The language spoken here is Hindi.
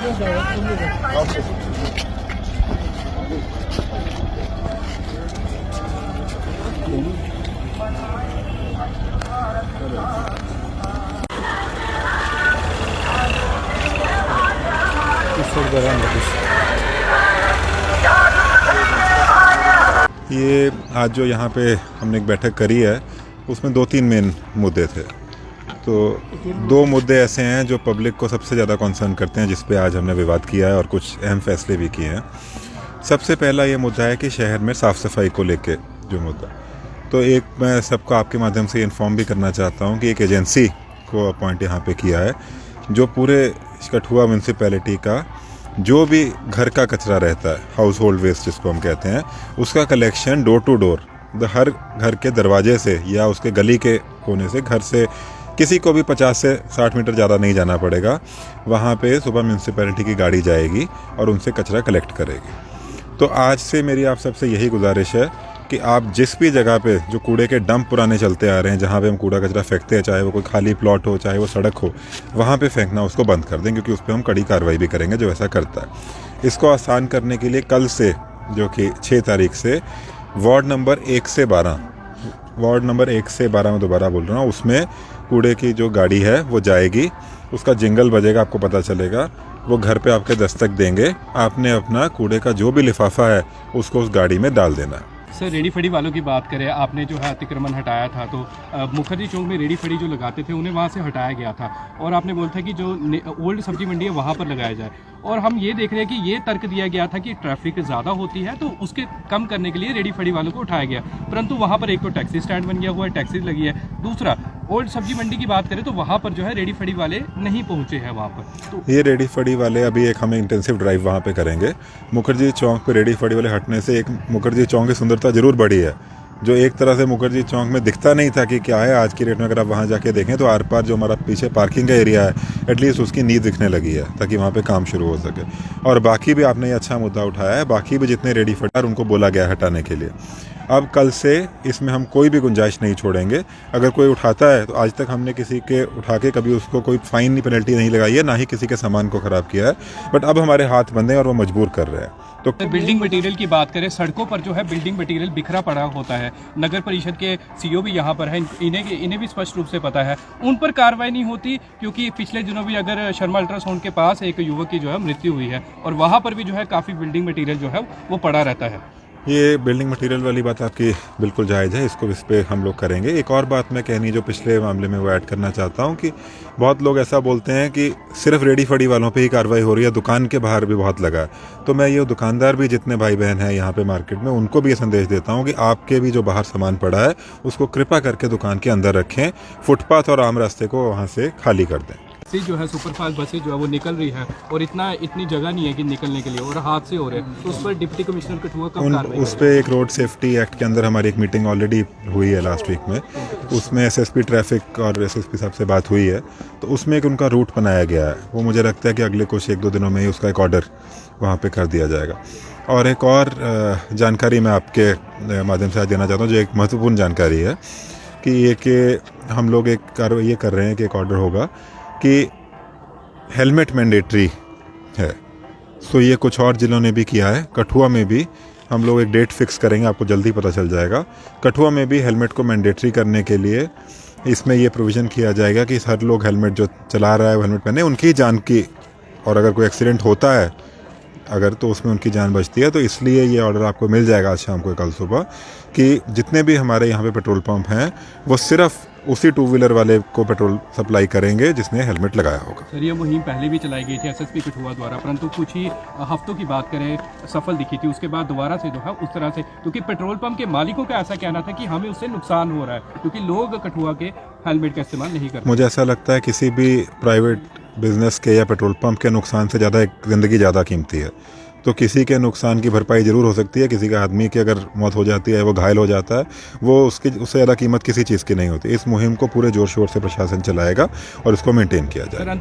ये आज जो यहाँ पे हमने एक बैठक करी है उसमें 2-3 मेन मुद्दे थे। तो 2 मुद्दे ऐसे हैं जो पब्लिक को सबसे ज़्यादा कंसर्न करते हैं, जिस पे आज हमने विवाद किया है और कुछ अहम फैसले भी किए हैं। सबसे पहला ये मुद्दा है कि शहर में साफ़ सफाई को लेके जो मुद्दा, तो एक मैं सबको आपके माध्यम से इन्फॉर्म भी करना चाहता हूँ कि एक एजेंसी को अपॉइंट यहाँ पे किया है जो पूरे कठुआ म्यूनसिपैलिटी का जो भी घर का कचरा रहता है, हाउस होल्ड वेस्ट जिसको हम कहते हैं, उसका कलेक्शन डोर टू डोर, हर घर के दरवाजे से या उसके गली के कोने से, घर से किसी को भी 50 से 60 मीटर ज़्यादा नहीं जाना पड़ेगा। वहाँ पे सुबह म्यूनसिपैलिटी की गाड़ी जाएगी और उनसे कचरा कलेक्ट करेगी। तो आज से मेरी आप सबसे यही गुजारिश है कि आप जिस भी जगह पे जो कूड़े के डंप पुराने चलते आ रहे हैं, जहाँ पे हम कूड़ा कचरा फेंकते हैं, चाहे वो कोई खाली प्लॉट हो, चाहे वो सड़क हो, वहाँ पे फेंकना उसको बंद कर दें, क्योंकि उस पर हम कड़ी कार्रवाई भी करेंगे जो ऐसा करता है। इसको आसान करने के लिए कल से, जो कि 6 तारीख से, वार्ड नंबर 1 से 12 मैं दोबारा बोल रहा हूँ, उसमें कूड़े की जो गाड़ी है वो जाएगी, उसका जिंगल बजेगा, आपको पता चलेगा, वो घर पे आपके दस्तक देंगे, आपने अपना कूड़े का जो भी लिफाफा है उसको उस गाड़ी में डाल देना है। सर, रेडी फड़ी वालों की बात करें, आपने जो है अतिक्रमण हटाया था, तो मुखर्जी चौक में रेडी फड़ी जो लगाते थे उन्हें वहाँ से हटाया गया था और आपने बोला था कि जो ओल्ड सब्जी मंडी है वहाँ पर लगाया जाए। और हम ये देख रहे हैं कि ये तर्क दिया गया था कि ट्रैफिक ज़्यादा होती है तो उसके कम करने के लिए रेडी फड़ी वालों को उठाया गया, परंतु वहाँ पर एक तो टैक्सी स्टैंड बन गया हुआ है, टैक्सी लगी है। दूसरा, ओल्ड सब्जी मंडी की बात करें तो वहाँ पर जो है रेडी फड़ी वाले नहीं पहुँचे हैं वहाँ पर। तो ये रेडी फड़ी वाले अभी एक हम इंटेंसिव ड्राइव वहाँ पे करेंगे। मुखर्जी चौक पे रेडी फड़ी वाले हटने से एक मुखर्जी चौक की सुंदरता जरूर बढ़ी है। जो एक तरह से मुखर्जी चौक में दिखता नहीं था कि क्या है, आज की डेट में अगर आप वहाँ जाके देखें तो आर पार जो हमारा पीछे पार्किंग का एरिया है, एटलीस्ट उसकी नींव दिखने लगी है, ताकि वहाँ पे काम शुरू हो सके। और बाकी भी आपने ये अच्छा मुद्दा उठाया है, बाकी भी जितने रेडी फटार उनको बोला गया हटाने के लिए। अब कल से इसमें हम कोई भी गुंजाइश नहीं छोड़ेंगे। अगर कोई उठाता है तो आज तक हमने किसी के उठा के कभी उसको कोई फाइन पेनल्टी नहीं लगाई है, ना ही किसी के सामान को ख़राब किया है, बट अब हमारे हाथ बंधे हैं और वो मजबूर कर रहे हैं। तो बिल्डिंग मटेरियल की बात करें, सड़कों पर जो है बिल्डिंग मटेरियल बिखरा पड़ा होता है। नगर परिषद के सीईओ भी यहाँ पर हैं, इन्हें भी स्पष्ट रूप से पता है, उन पर कार्रवाई नहीं होती, क्योंकि पिछले दिनों भी अगर शर्मा अल्ट्रासाउंड के पास एक युवक की जो है मृत्यु हुई है और वहाँ पर भी जो है काफ़ी बिल्डिंग मटेरियल जो है वो पड़ा रहता है। ये बिल्डिंग मटेरियल वाली बात आपकी बिल्कुल जायज़ है, इसको इस पर हम लोग करेंगे। एक और बात मैं कहनी जो पिछले मामले में वो ऐड करना चाहता हूँ कि बहुत लोग ऐसा बोलते हैं कि सिर्फ रेडी फड़ी वालों पे ही कार्रवाई हो रही है, दुकान के बाहर भी बहुत लगा। तो मैं ये दुकानदार भी जितने भाई बहन हैं यहाँ पे मार्केट में, उनको भी ये संदेश देता हूँ कि आपके भी जो बाहर सामान पड़ा है उसको कृपा करके दुकान के अंदर रखें, फुटपाथ और आम रास्ते को वहाँ से खाली कर दें। जो है सुपरफास्ट बसें जो है वो निकल रही है और इतनी जगह नहीं है कि निकलने के लिए, और हादसे हो रहे हैं, तो उस पर डिप्टी कमिश्नर कठुआ कब कार्रवाई? उस पर एक रोड सेफ्टी एक्ट के अंदर हमारी एक मीटिंग ऑलरेडी हुई है लास्ट वीक में, उसमें एसएसपी ट्रैफिक और एसएसपी साहब से बात हुई है, तो उसमें एक उनका रूट बनाया गया है। वो मुझे लगता है कि अगले कुछ 1-2 दिनों में ही उसका एक ऑर्डर वहाँ पर कर दिया जाएगा। और एक और जानकारी मैं आपके माध्यम से आज देना चाहता हूँ, जो एक महत्वपूर्ण जानकारी है कि हम लोग एक कार्रवाई ये कर रहे हैं कि एक ऑर्डर होगा कि हेलमेट मैंडेटरी है। सो ये कुछ और ज़िलों ने भी किया है, कठुआ में भी हम लोग एक डेट फिक्स करेंगे, आपको जल्दी पता चल जाएगा। कठुआ में भी हेलमेट को मैंडेटरी करने के लिए इसमें ये प्रोविज़न किया जाएगा कि हर लोग हेलमेट जो चला रहा है वो हेलमेट पहने, उनकी जान की, और अगर कोई एक्सीडेंट होता है अगर, तो उसमें उनकी जान बचती है। तो इसलिए ये ऑर्डर आपको मिल जाएगा आज शाम को, कल सुबह, कि जितने भी हमारे यहाँ पे पेट्रोल पंप हैं वो सिर्फ उसी 2 व्हीलर वाले को पेट्रोल सप्लाई करेंगे जिसने हेलमेट लगाया होगा। सर, ये मुहिम पहले भी चलाई गई थी एसएसपी कठुआ द्वारा, परंतु कुछ ही हफ्तों की बात करें सफल दिखी थी, उसके बाद दोबारा से जो है उस तरह से, क्योंकि पेट्रोल पंप के मालिकों का ऐसा कहना था कि हमें उससे नुकसान हो रहा है क्योंकि लोग कठुआ के हेलमेट का इस्तेमाल नहीं करते। मुझे ऐसा लगता है किसी भी प्राइवेट बिजनेस के या पेट्रोल पंप के नुकसान से ज़्यादा एक ज़िंदगी ज़्यादा कीमती है। तो किसी के नुकसान की भरपाई ज़रूर हो सकती है, किसी का आदमी की अगर मौत हो जाती है, वो घायल हो जाता है, वो उससे ज़्यादा कीमत किसी चीज़ की नहीं होती। इस मुहिम को पूरे जोर शोर से प्रशासन चलाएगा और इसको मेंटेन किया जाएगा।